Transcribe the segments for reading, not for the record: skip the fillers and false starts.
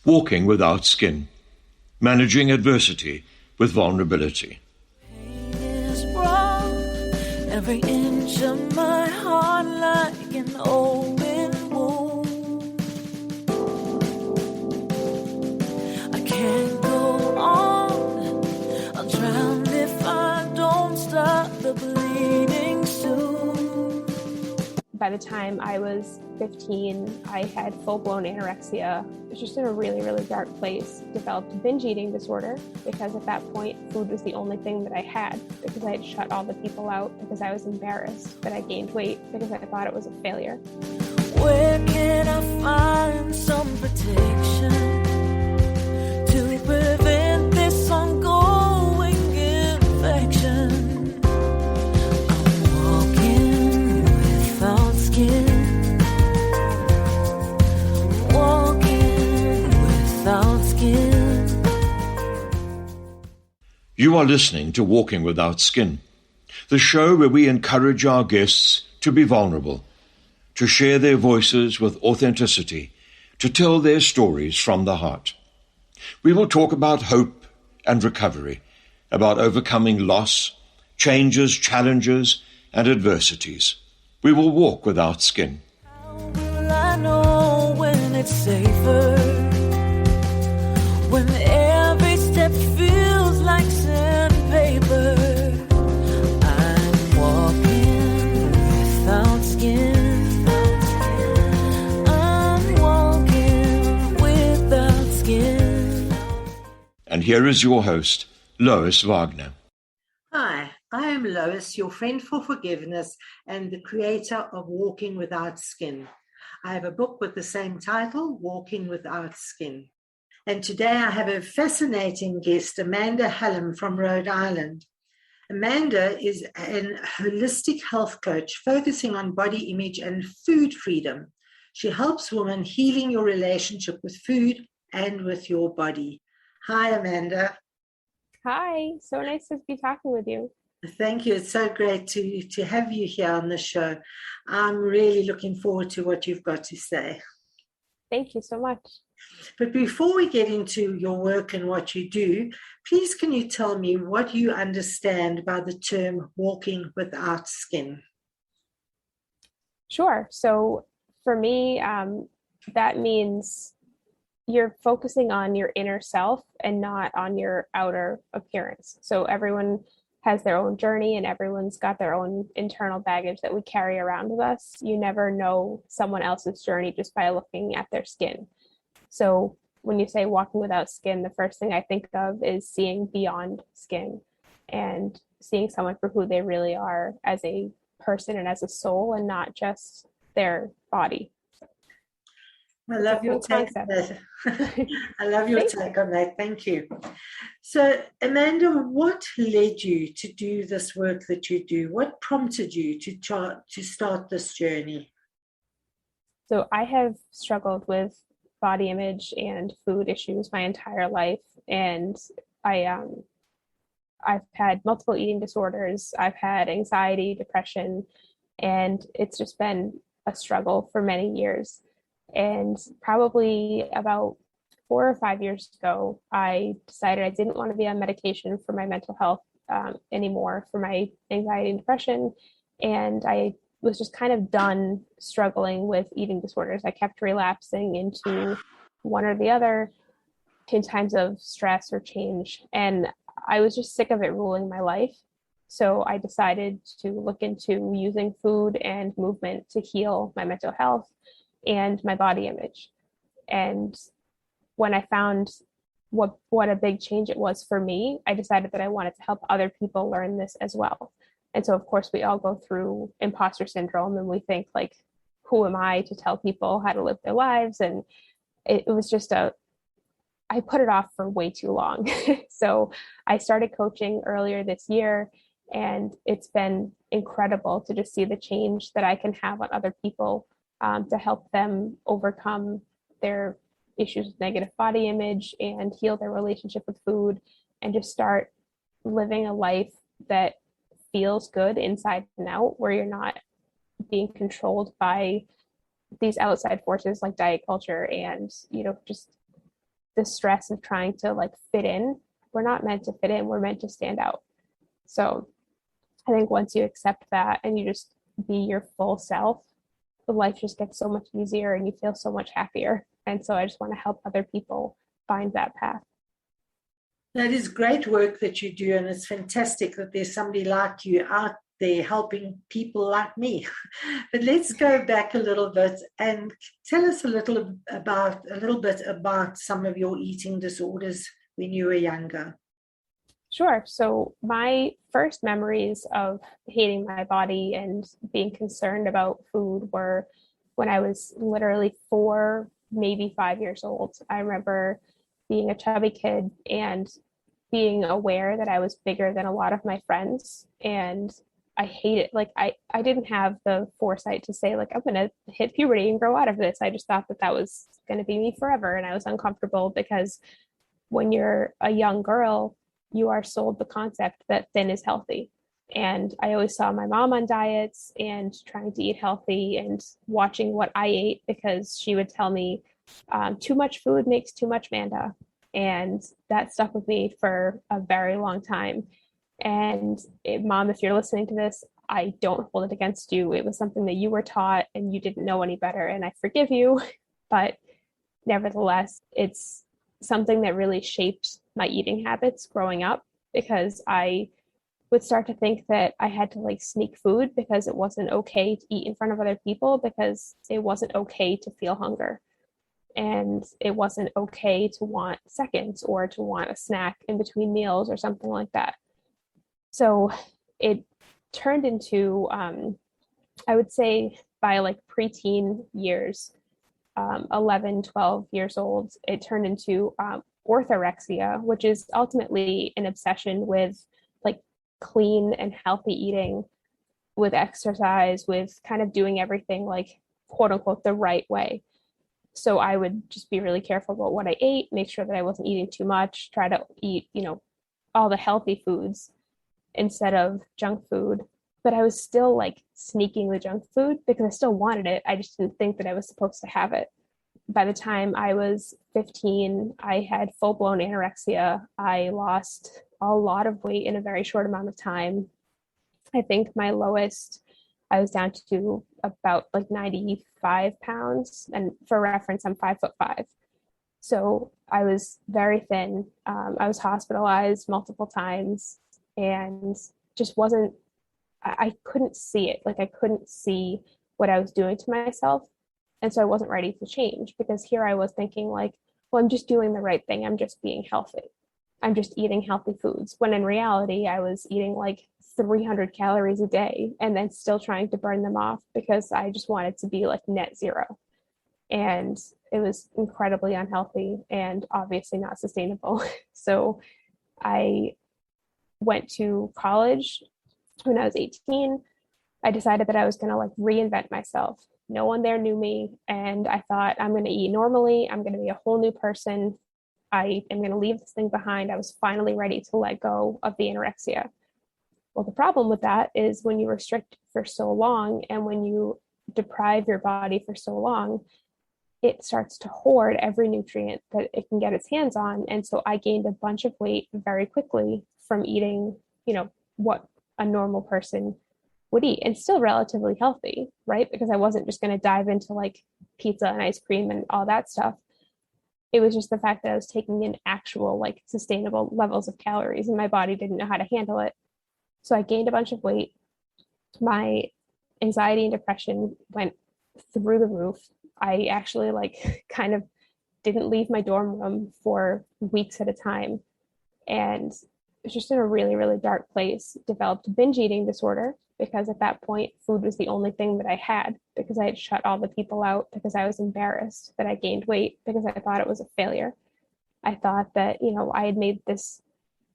Walking Without Skin, Managing Adversity with Vulnerability. Pain is wrong, every inch of my heart like an open wound. I can't go on, I'll drown if I don't stop the bleeding soon. By the time I was 15, I had full-blown anorexia. I was just in a really, really dark place. Developed a binge eating disorder because at that point, food was the only thing that I had, because I had shut all the people out because I was embarrassed that I gained weight because I thought it was a failure. Where can I find some protection to prevent this ongoing infection? I'm walking without skin. You are listening to Walking Without Skin, the show where we encourage our guests to be vulnerable, to share their voices with authenticity, to tell their stories from the heart. We will talk about hope and recovery, about overcoming loss, changes, challenges, and adversities. We will walk without skin. How will I know when it's safer? When every step feels like sandpaper. I'm walking without skin. I'm walking without skin. And here is your host, Lois Wagner. Hi, I am Lois, your friend for forgiveness and the creator of Walking Without Skin. I have a book with the same title, Walking Without Skin. And today I have a fascinating guest, Amanda Hallam from Rhode Island. Amanda is a holistic health coach focusing on body image and food freedom. She helps women healing your relationship with food and with your body. Hi, Amanda. Hi, so nice to be talking with you. Thank you. It's so great to have you here on the show. I'm really looking forward to what you've got to say. Thank you so much. But before we get into your work and what you do, please can you tell me what you understand by the term walking without skin? Sure. So for me, that means you're focusing on your inner self and not on your outer appearance. So everyone has their own journey and everyone's got their own internal baggage that we carry around with us. You never know someone else's journey just by looking at their skin. So when you say walking without skin, the first thing I think of is seeing beyond skin and seeing someone for who they really are as a person and as a soul and not just their body. I love your take on that. I love your take on that. Thank you. So, Amanda, what led you to do this work that you do? What prompted you to start this journey? So I have struggled with body image and food issues my entire life. And I've had multiple eating disorders. I've had anxiety, depression, and it's just been a struggle for many years. And probably about 4 or 5 years ago, I decided I didn't want to be on medication for my mental health anymore, for my anxiety and depression. And I was just kind of done struggling with eating disorders. I kept relapsing into one or the other in times of stress or change. And I was just sick of it ruling my life. So I decided to look into using food and movement to heal my mental health and my body image. And when I found what a big change it was for me, I decided that I wanted to help other people learn this as well. And so, of course, we all go through imposter syndrome and we think, like, who am I to tell people how to live their lives? And it was just I put it off for way too long. So I started coaching earlier this year, and it's been incredible to just see the change that I can have on other people to help them overcome their issues with negative body image and heal their relationship with food and just start living a life that feels good inside and out, where you're not being controlled by these outside forces like diet culture and, just the stress of trying to like fit in. We're not meant to fit in, we're meant to stand out. So I think once you accept that and you just be your full self, the life just gets so much easier and you feel so much happier. And so I just want to help other people find that path. That is great work that you do, and it's fantastic that there's somebody like you out there helping people like me. But let's go back a little bit and tell us a little bit about some of your eating disorders when you were younger. Sure. So my first memories of hating my body and being concerned about food were when I was literally 4, maybe 5 years old. I remember being a chubby kid and being aware that I was bigger than a lot of my friends. And I hated, like, I didn't have the foresight to say, like, I'm going to hit puberty and grow out of this. I just thought that that was going to be me forever. And I was uncomfortable because when you're a young girl, you are sold the concept that thin is healthy. And I always saw my mom on diets and trying to eat healthy and watching what I ate, because she would tell me too much food makes too much Manda. And that stuck with me for a very long time. And Mom, if you're listening to this, I don't hold it against you. It was something that you were taught and you didn't know any better. And I forgive you. But nevertheless, it's something that really shaped my eating habits growing up, because I would start to think that I had to like sneak food because it wasn't okay to eat in front of other people, because it wasn't okay to feel hunger. And it wasn't okay to want seconds or to want a snack in between meals or something like that. So it turned into, I would say by like preteen years, 11, 12 years old, it turned into orthorexia, which is ultimately an obsession with like clean and healthy eating, with exercise, with kind of doing everything like quote unquote the right way. So I would just be really careful about what I ate, make sure that I wasn't eating too much, try to eat, all the healthy foods instead of junk food. But I was still like sneaking the junk food because I still wanted it. I just didn't think that I was supposed to have it. By the time I was 15, I had full-blown anorexia. I lost a lot of weight in a very short amount of time. I think my lowest, I was down to about like 95 pounds. And for reference, I'm 5'5". So I was very thin. I was hospitalized multiple times and just wasn't, I couldn't see it. Like I couldn't see what I was doing to myself. And so I wasn't ready to change, because here I was thinking like, well, I'm just doing the right thing. I'm just being healthy. I'm just eating healthy foods. When in reality, I was eating like 300 calories a day and then still trying to burn them off because I just wanted to be like net zero. And it was incredibly unhealthy and obviously not sustainable. So I went to college when I was 18. I decided that I was going to like reinvent myself. No one there knew me. And I thought, I'm going to eat normally. I'm going to be a whole new person. I am going to leave this thing behind. I was finally ready to let go of the anorexia. Well, the problem with that is when you restrict for so long and when you deprive your body for so long, it starts to hoard every nutrient that it can get its hands on. And so I gained a bunch of weight very quickly from eating, what a normal person would eat, and still relatively healthy, right? Because I wasn't just going to dive into like pizza and ice cream and all that stuff. It was just the fact that I was taking in actual like sustainable levels of calories and my body didn't know how to handle it. So I gained a bunch of weight. My anxiety and depression went through the roof. I actually like kind of didn't leave my dorm room for weeks at a time. And it's just in a really, really dark place. Developed binge eating disorder because at that point, food was the only thing that I had, because I had shut all the people out, because I was embarrassed that I gained weight, because I thought it was a failure. I thought that, I had made this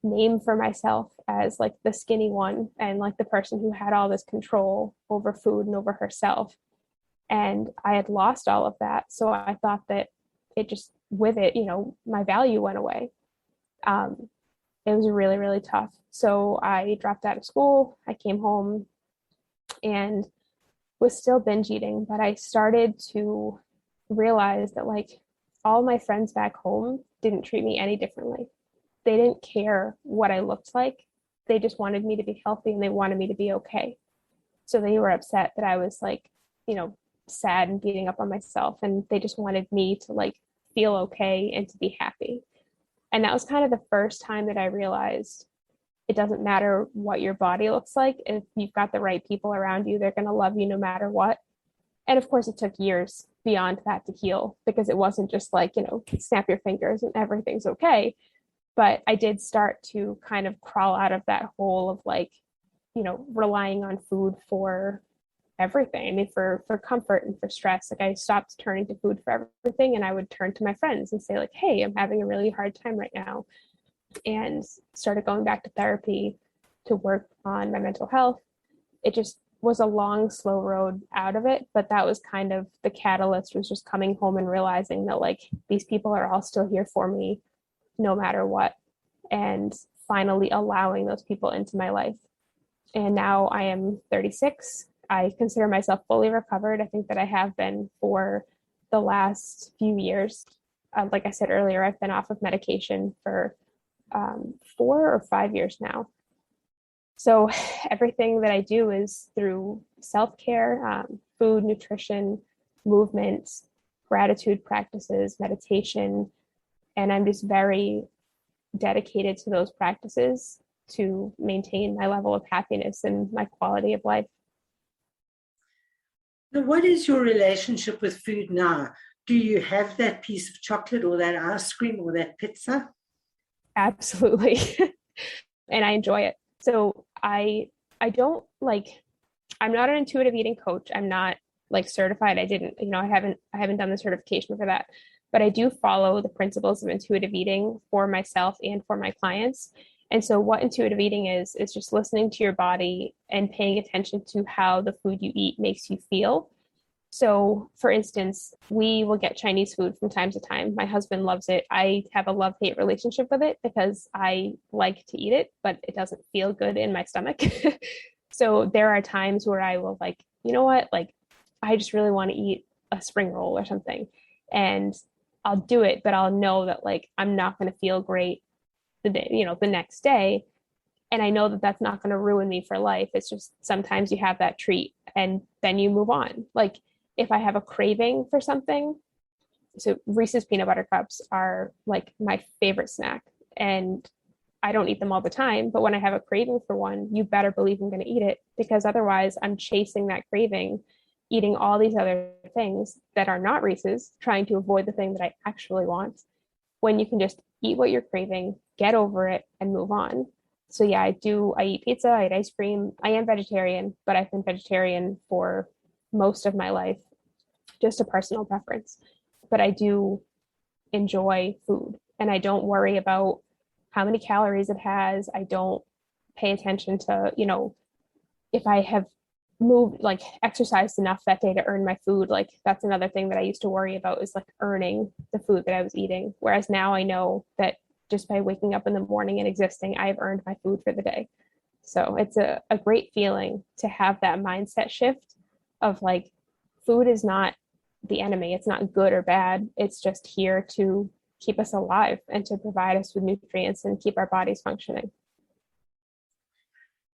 name for myself as like the skinny one and like the person who had all this control over food and over herself. And I had lost all of that. So I thought that it just, with it, my value went away. It was really, really tough. So I dropped out of school. I came home and was still binge eating, but I started to realize that like all my friends back home didn't treat me any differently. They didn't care what I looked like. They just wanted me to be healthy and they wanted me to be okay. So they were upset that I was like, you know, sad and beating up on myself. And they just wanted me to like feel okay and to be happy. And that was kind of the first time that I realized it doesn't matter what your body looks like. If you've got the right people around you, they're going to love you no matter what. And of course, it took years beyond that to heal because it wasn't just like, you know, snap your fingers and everything's okay. But I did start to kind of crawl out of that hole of like, you know, relying on food for everything. I mean, for comfort and for stress. Like I stopped turning to food for everything, and I would turn to my friends and say like, hey, I'm having a really hard time right now, and started going back to therapy to work on my mental health. It just was a long, slow road out of it, but that was kind of the catalyst, was just coming home and realizing that like these people are all still here for me no matter what, and finally allowing those people into my life. And now I am 36. I consider myself fully recovered. I think that I have been for the last few years. Like I said earlier, I've been off of medication for 4 or 5 years now. So everything that I do is through self-care, food, nutrition, movement, gratitude practices, meditation, and I'm just very dedicated to those practices to maintain my level of happiness and my quality of life. Now, what is your relationship with food now? Do you have that piece of chocolate or that ice cream or that pizza? Absolutely. And I enjoy it. So I don't like, I'm not an intuitive eating coach. I'm not like certified. I didn't, you know, I haven't done the certification for that, but I do follow the principles of intuitive eating for myself and for my clients. And so what intuitive eating is just listening to your body and paying attention to how the food you eat makes you feel. So for instance, we will get Chinese food from time to time. My husband loves it. I have a love-hate relationship with it because I like to eat it, but it doesn't feel good in my stomach. So there are times where I will like, you know what, like I just really want to eat a spring roll or something. And I'll do it, but I'll know that like I'm not going to feel great the day, you know, the next day. And I know that that's not going to ruin me for life. It's just sometimes you have that treat and then you move on. Like if I have a craving for something, so Reese's peanut butter cups are like my favorite snack. And I don't eat them all the time, but when I have a craving for one, you better believe I'm going to eat it, because otherwise I'm chasing that craving, eating all these other things that are not Reese's, trying to avoid the thing that I actually want, when you can just eat what you're craving, get over it, and move on. So yeah, I eat pizza, I eat ice cream. I am vegetarian, but I've been vegetarian for most of my life, just a personal preference. But I do enjoy food, and I don't worry about how many calories it has. I don't pay attention to, you know, if I have moved, like exercised enough that day to earn my food. Like that's another thing that I used to worry about, is like earning the food that I was eating. Whereas now I know that just by waking up in the morning and existing, I've earned my food for the day. So it's a great feeling to have that mindset shift of like, food is not the enemy. It's not good or bad. It's just here to keep us alive and to provide us with nutrients and keep our bodies functioning.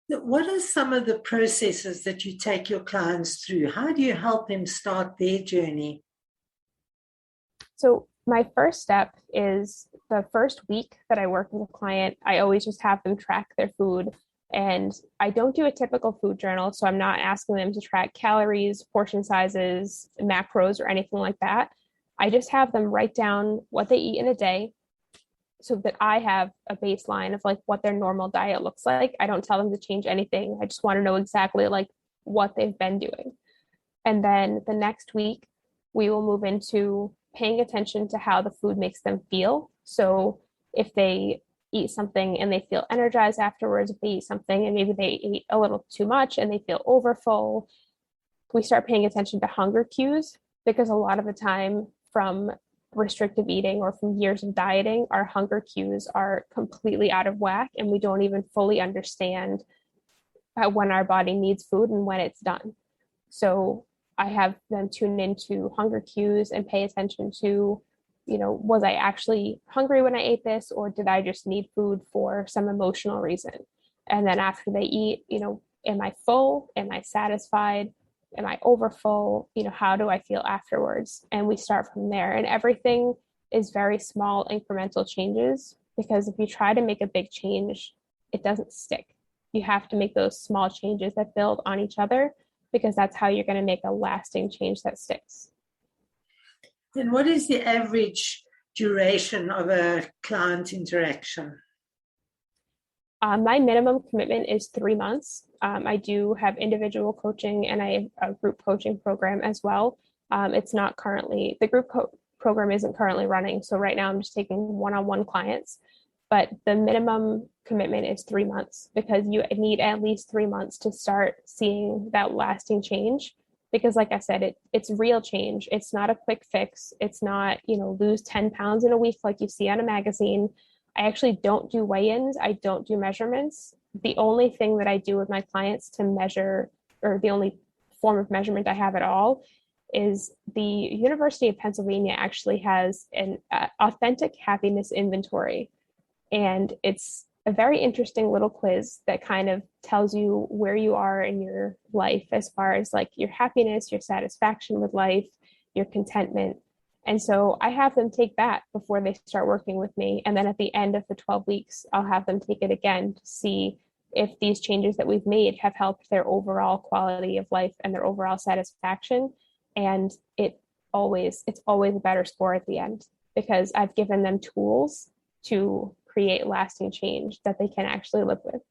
What are some of the processes that you take your clients through? How do you help them start their journey? So my first step is the first week that I work with a client, I always just have them track their food. And I don't do a typical food journal. So I'm not asking them to track calories, portion sizes, macros, or anything like that. I just have them write down what they eat in a day, so that I have a baseline of like what their normal diet looks like. I don't tell them to change anything. I just want to know exactly like what they've been doing. And then the next week, we will move into paying attention to how the food makes them feel. So if they eat something and they feel energized afterwards, if they eat something and maybe they ate a little too much and they feel overfull, we start paying attention to hunger cues, because a lot of the time from restrictive eating or from years of dieting, our hunger cues are completely out of whack, and we don't even fully understand when our body needs food and when it's done. So I have them tune into hunger cues and pay attention to was I actually hungry when I ate this, or did I just need food for some emotional reason? And then after they eat, am I full? Am I satisfied? Am I overfull? How do I feel afterwards? And we start from there. And everything is very small incremental changes, because if you try to make a big change, it doesn't stick. You have to make those small changes that build on each other, because that's how you're going to make a lasting change that sticks. And what is the average duration of a client interaction? My minimum commitment is 3 months. I do have individual coaching, and I have a group coaching program as well. It's not currently, the group program isn't currently running. So right now I'm just taking one-on-one clients, but the minimum commitment is 3 months, because you need at least 3 months to start seeing that lasting change. Because like I said, it's real change. It's not a quick fix. It's not, lose 10 pounds in a week like you see on a magazine. I actually don't do weigh-ins. I don't do measurements. The only thing that I do with my clients to measure, or the only form of measurement I have at all, is the University of Pennsylvania actually has an authentic happiness inventory. And it's a very interesting little quiz that kind of tells you where you are in your life as far as like your happiness, your satisfaction with life, your contentment. And so I have them take that before they start working with me. And then at the end of the 12 weeks, I'll have them take it again to see if these changes that we've made have helped their overall quality of life and their overall satisfaction. And it's always a better score at the end, because I've given them tools to create lasting change that they can actually live with.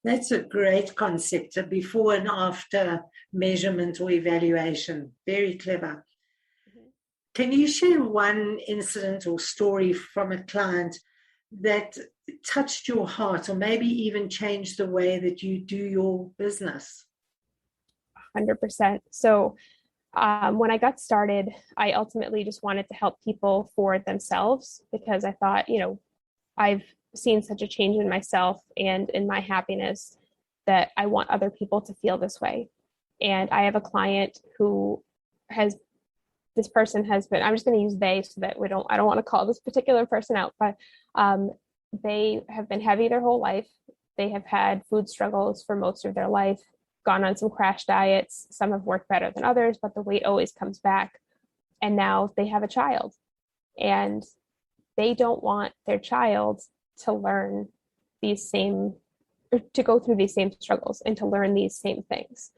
That's a great concept, a before and after measurement or evaluation. Very clever. Mm-hmm. Can you share one incident or story from a client that touched your heart, or maybe even changed the way that you do your business? 100%. So when I got started, I ultimately just wanted to help people for themselves, because I thought, I've seen such a change in myself and in my happiness that I want other people to feel this way. And I have a client who this person has been, I'm just going to use they so that I don't want to call this particular person out, but they have been heavy their whole life. They have had food struggles for most of their life, gone on some crash diets. Some have worked better than others, but the weight always comes back. And now they have a child, and they don't want their child to learn to go through these same struggles and to learn these same things.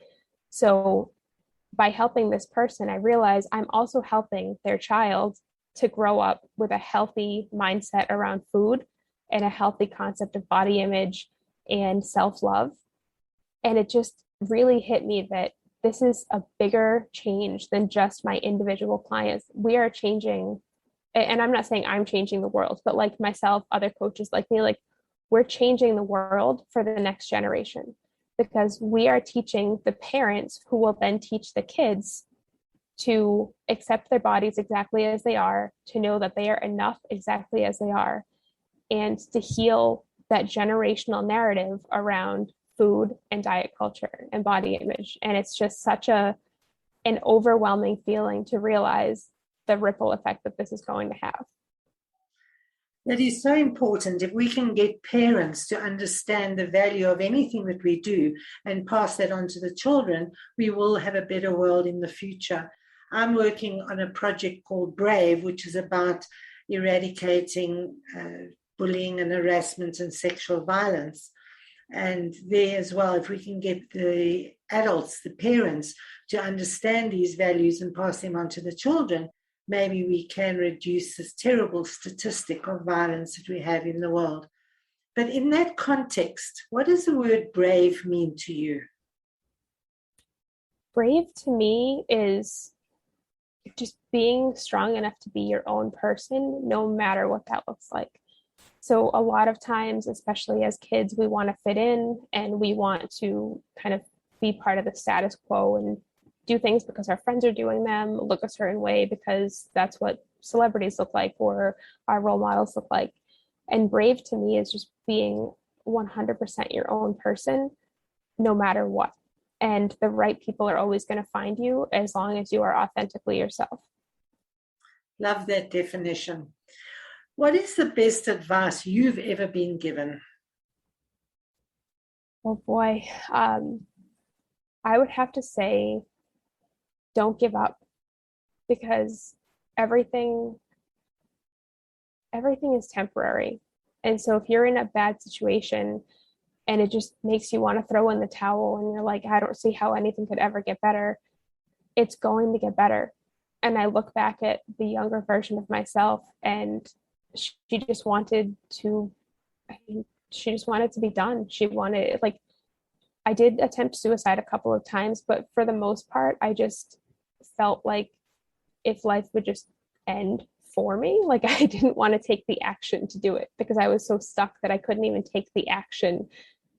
So by helping this person, I realize I'm also helping their child to grow up with a healthy mindset around food and a healthy concept of body image and self-love. And it just really hit me that this is a bigger change than just my individual clients. We are changing, and I'm not saying I'm changing the world, but like myself, other coaches like me, like we're changing the world for the next generation, because we are teaching the parents who will then teach the kids to accept their bodies exactly as they are, to know that they are enough exactly as they are, and to heal that generational narrative around food and diet culture and body image. And it's just such an overwhelming feeling to realize the ripple effect that this is going to have. That is so important. If we can get parents to understand the value of anything that we do and pass that on to the children, we will have a better world in the future. I'm working on a project called Brave, which is about eradicating bullying and harassment and sexual violence. And there as well, if we can get the adults, the parents, to understand these values and pass them on to the children, maybe we can reduce this terrible statistic of violence that we have in the world. But in that context, what does the word brave mean to you? Brave to me is just being strong enough to be your own person, no matter what that looks like. So a lot of times, especially as kids, we want to fit in and we want to kind of be part of the status quo and do things because our friends are doing them, look a certain way because that's what celebrities look like or our role models look like. And brave to me is just being 100% your own person, no matter what. And the right people are always going to find you as long as you are authentically yourself. Love that definition. What is the best advice you've ever been given? Oh boy. I would have to say, don't give up, because everything is temporary. And so if you're in a bad situation and it just makes you want to throw in the towel and you're like, I don't see how anything could ever get better, it's going to get better. And I look back at the younger version of myself, and she just wanted to, she just wanted to be done. She wanted, like, I did attempt suicide a couple of times, but for the most part, I just felt like if life would just end for me, like I didn't want to take the action to do it because I was so stuck that I couldn't even take the action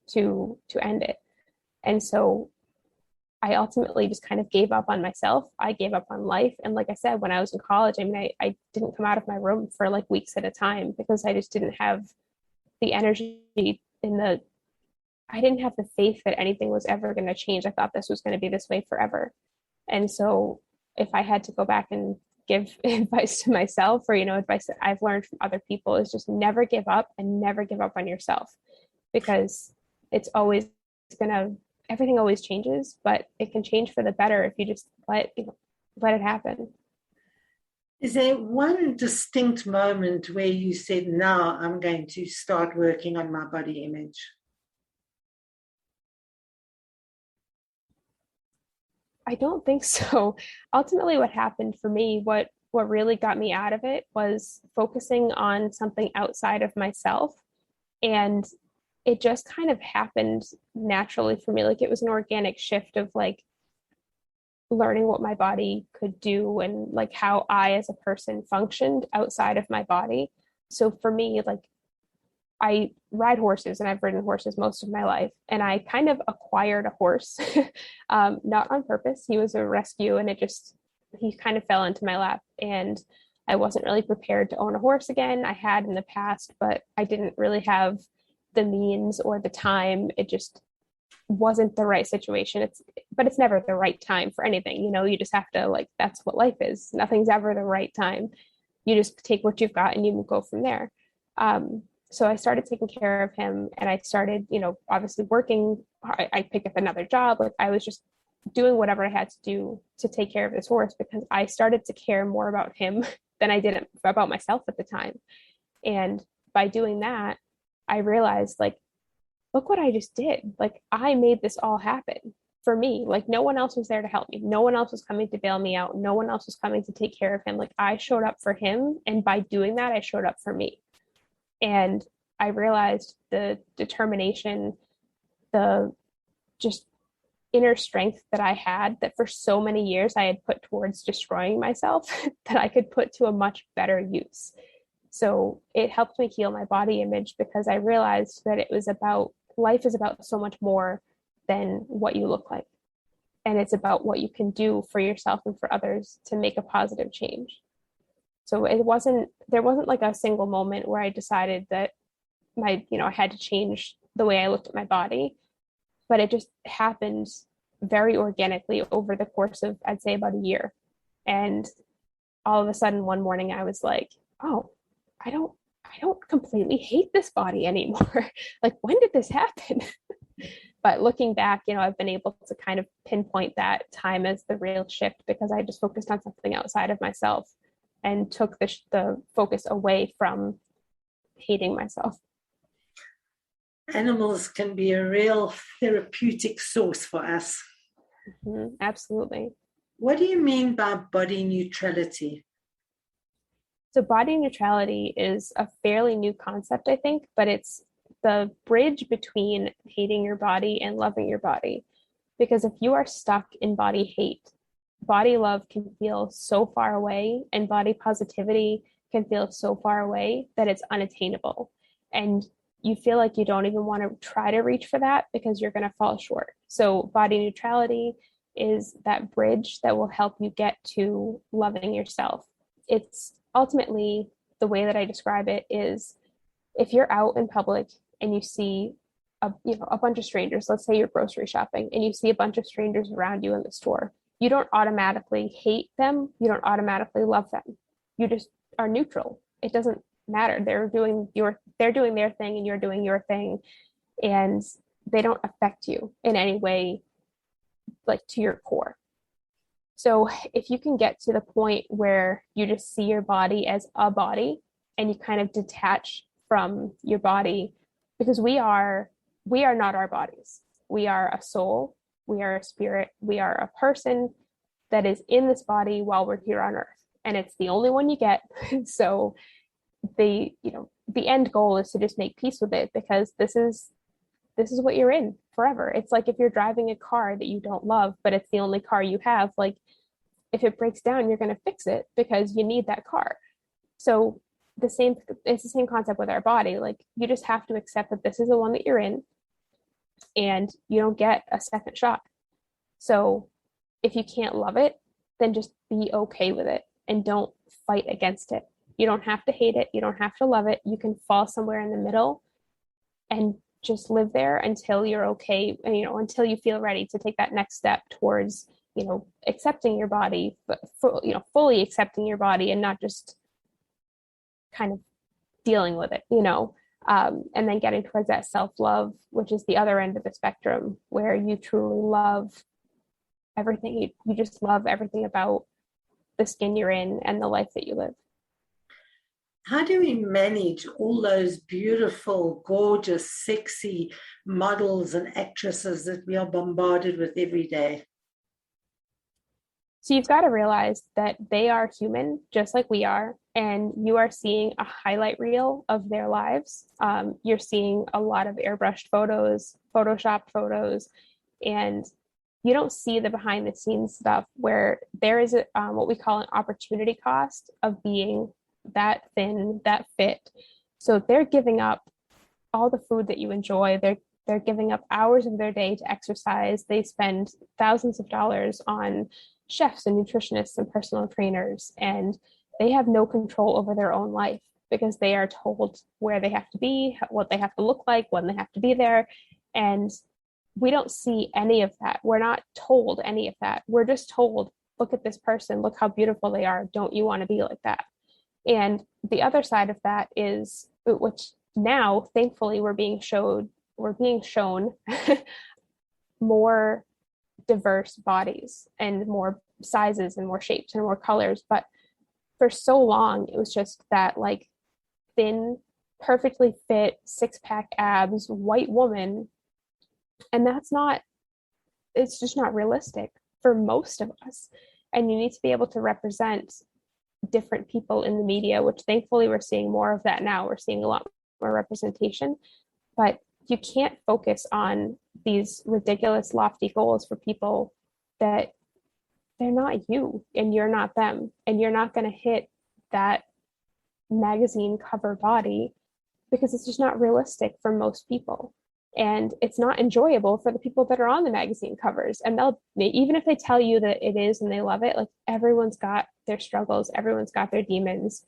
to end it. And so I ultimately just kind of gave up on myself. I gave up on life. And like I said, when I was in college, I mean, I didn't come out of my room for like weeks at a time because I just didn't have the energy I didn't have the faith that anything was ever going to change. I thought this was going to be this way forever. And so if I had to go back and give advice to myself, or, advice that I've learned from other people, is just never give up, and never give up on yourself, because it's always everything always changes, but it can change for the better if you just let it happen. Is there one distinct moment where you said, now I'm going to start working on my body image? I don't think so. Ultimately, what happened for me, what really got me out of it, was focusing on something outside of myself. And it just kind of happened naturally for me. Like, it was an organic shift of like learning what my body could do and like how I as a person functioned outside of my body. So for me, like, I ride horses, and I've ridden horses most of my life. And I kind of acquired a horse, not on purpose. He was a rescue, and he kind of fell into my lap. And I wasn't really prepared to own a horse again. I had in the past, but I didn't really have the means or the time. It just wasn't the right situation. But it's never the right time for anything. You just have to, like, that's what life is. Nothing's ever the right time. You just take what you've got and you go from there. So I started taking care of him, and I started, obviously working. I picked up another job. Like, I was just doing whatever I had to do to take care of this horse, because I started to care more about him than I did about myself at the time. And by doing that, I realized, like, look what I just did. Like, I made this all happen for me. Like, no one else was there to help me. No one else was coming to bail me out. No one else was coming to take care of him. Like, I showed up for him. And by doing that, I showed up for me. And I realized the determination, the just inner strength that I had, that for so many years I had put towards destroying myself, that I could put to a much better use. So it helped me heal my body image, because I realized that life is about so much more than what you look like. And it's about what you can do for yourself and for others to make a positive change. So there wasn't like a single moment where I decided that I had to change the way I looked at my body, but it just happened very organically over the course of, I'd say, about a year. And all of a sudden one morning I was like, oh, I don't completely hate this body anymore. Like, when did this happen? But looking back, I've been able to kind of pinpoint that time as the real shift, because I just focused on something outside of myself and took the focus away from hating myself. Animals can be a real therapeutic source for us. Mm-hmm, absolutely. What do you mean by body neutrality? So body neutrality is a fairly new concept, I think, but it's the bridge between hating your body and loving your body. Because if you are stuck in body hate, body love can feel so far away, and body positivity can feel so far away that it's unattainable. And you feel like you don't even want to try to reach for that because you're going to fall short. So body neutrality is that bridge that will help you get to loving yourself. It's ultimately, the way that I describe it is, if you're out in public and you see a bunch of strangers, let's say you're grocery shopping and you see a bunch of strangers around you in the store, you don't automatically hate them. You don't automatically love them. you just are neutral. It doesn't matter. They're doing their thing and you're doing your thing, and they don't affect you in any way, like to your core. So if you can get to the point where you just see your body as a body and you kind of detach from your body, because we are not our bodies. We are a soul, we are a spirit, we are a person that is in this body while we're here on earth, and it's the only one you get. So the end goal is to just make peace with it, because this is what you're in forever. It's like if you're driving a car that you don't love, but it's the only car you have, like if it breaks down, you're going to fix it because you need that car. So it's the same concept with our body. Like you just have to accept that this is the one that you're in and you don't get a second shot. So if you can't love it, then just be okay with it and don't fight against it. You don't have to hate it. You don't have to love it. You can fall somewhere in the middle and just live there until you're okay, and, until you feel ready to take that next step towards, accepting your body, but fully accepting your body and not just kind of dealing with it, and then getting towards that self-love, which is the other end of the spectrum, where you truly love everything. You just love everything about the skin you're in and the life that you live. How do we manage all those beautiful, gorgeous, sexy models and actresses that we are bombarded with every day? So you've got to realize that they are human, just like we are, and you are seeing a highlight reel of their lives. You're seeing a lot of airbrushed photos, Photoshopped photos, and you don't see the behind the scenes stuff where there is what we call an opportunity cost of being that thin, that fit. So they're giving up all the food that you enjoy. They're giving up hours of their day to exercise. They spend thousands of dollars on chefs and nutritionists and personal trainers, and they have no control over their own life because they are told where they have to be, what they have to look like, when they have to be there. And we don't see any of that. We're not told any of that. We're just told, look at this person, look how beautiful they are. Don't you want to be like that? And the other side of that is, which now thankfully we're being shown more diverse bodies and more sizes and more shapes and more colors. But for so long it was just that like thin, perfectly fit, six-pack abs white woman, and it's just not realistic for most of us. And you need to be able to represent different people in the media, which thankfully we're seeing more of that now. We're seeing a lot more representation, but you can't focus on these ridiculous lofty goals for people that they're not you and you're not them, and you're not going to hit that magazine cover body because it's just not realistic for most people. And it's not enjoyable for the people that are on the magazine covers. And even if they tell you that it is and they love it, like everyone's got their struggles, everyone's got their demons,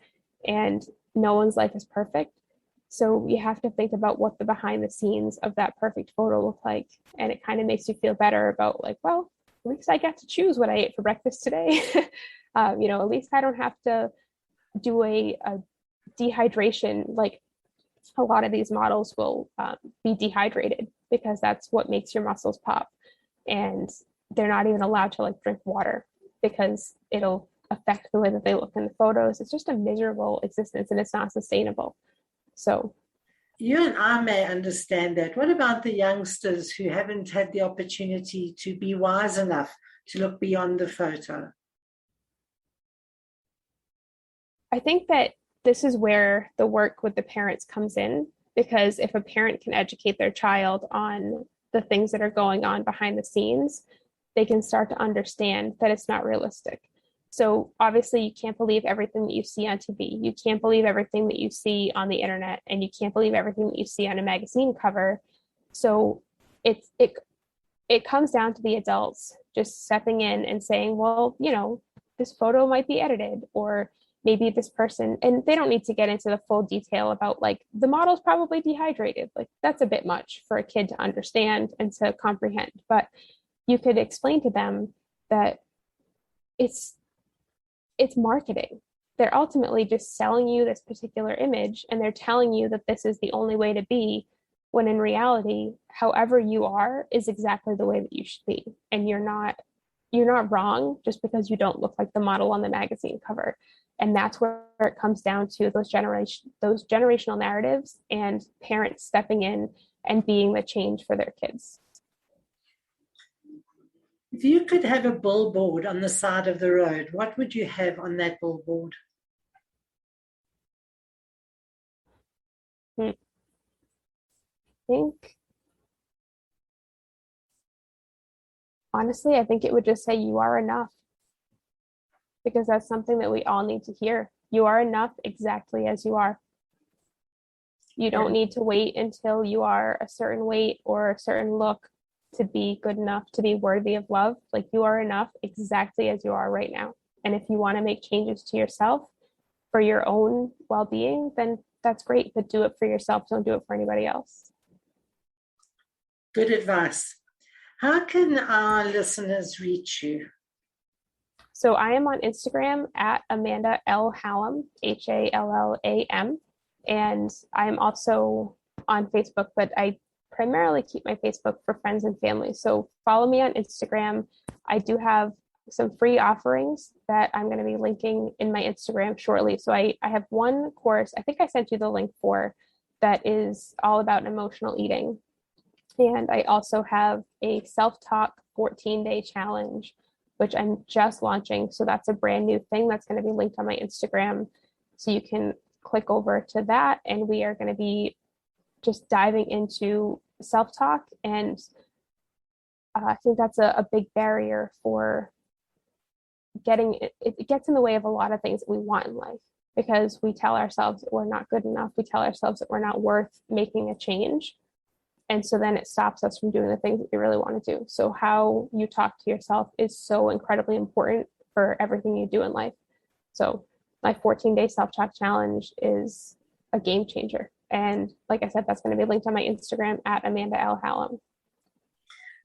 and no one's life is perfect. So you have to think about what the behind the scenes of that perfect photo look like. And it kind of makes you feel better about like, well, at least I got to choose what I ate for breakfast today. At least I don't have to do a dehydration. Like a lot of these models will be dehydrated because that's what makes your muscles pop. And they're not even allowed to like drink water because it'll affect the way that they look in the photos. It's just a miserable existence and it's not sustainable. So you and I may understand that. What about the youngsters who haven't had the opportunity to be wise enough to look beyond the photo? I think that this is where the work with the parents comes in, because if a parent can educate their child on the things that are going on behind the scenes, they can start to understand that it's not realistic. So obviously you can't believe everything that you see on TV. You can't believe everything that you see on the internet, and you can't believe everything that you see on a magazine cover. So it comes down to the adults just stepping in and saying, well, this photo might be edited, or maybe this person, and they don't need to get into the full detail about like the model's probably dehydrated. Like that's a bit much for a kid to understand and to comprehend. But you could explain to them that it's marketing. they're ultimately just selling you this particular image, and they're telling you that this is the only way to be, when in reality, however you are is exactly the way that you should be. And you're not wrong just because you don't look like the model on the magazine cover. And that's where it comes down to those generational narratives and parents stepping in and being the change for their kids. If you could have a billboard on the side of the road, what would you have on that billboard? I think, honestly, I think it would just say, you are enough. Because that's something that we all need to hear. You are enough exactly as you are. You don't need to wait until you are a certain weight or a certain look to be good enough to be worthy of love. Like, you are enough exactly as you are right now. And if you want to make changes to yourself for your own well-being, then that's great, but do it for yourself. Don't do it for anybody else. Good advice. How can our listeners reach you? So I am on Instagram at Amanda L. Hallam, Hallam. And I'm also on Facebook, but I primarily keep my Facebook for friends and family. So follow me on Instagram. I do have some free offerings that I'm going to be linking in my Instagram shortly. So I have one course, I think I sent you the link for, that is all about emotional eating. And I also have a self-talk 14-day challenge, which I'm just launching. So that's a brand new thing that's going to be linked on my Instagram. So you can click over to that, and we are going to be just diving into self-talk. And I think that's a big barrier for getting it. It gets in the way of a lot of things that we want in life, because we tell ourselves that we're not good enough. We tell ourselves that we're not worth making a change. And so then it stops us from doing the things that we really want to do. So how you talk to yourself is so incredibly important for everything you do in life. So my 14-day self-talk challenge is a game changer. And like I said, that's going to be linked on my Instagram at Amanda L. Hallam.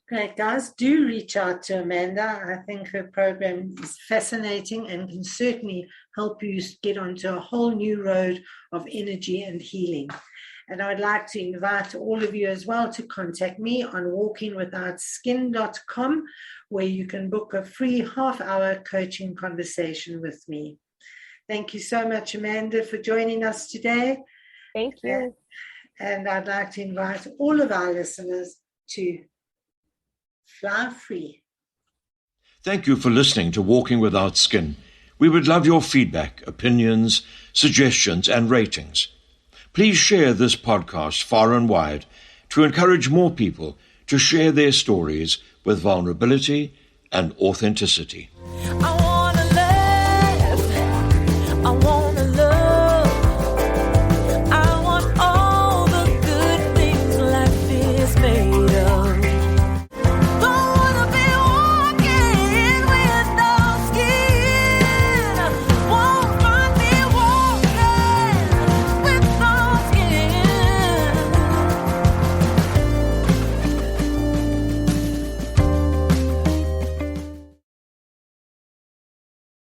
Great, guys. Do reach out to Amanda. I think her program is fascinating and can certainly help you get onto a whole new road of energy and healing. And I'd like to invite all of you as well to contact me on walkingwithoutskin.com, where you can book a free half-hour coaching conversation with me. Thank you so much, Amanda, for joining us today. Thank you. And I'd like to invite all of our listeners to fly free. Thank you for listening to Walking Without Skin. We would love your feedback, opinions, suggestions, and ratings. Please share this podcast far and wide to encourage more people to share their stories with vulnerability and authenticity. I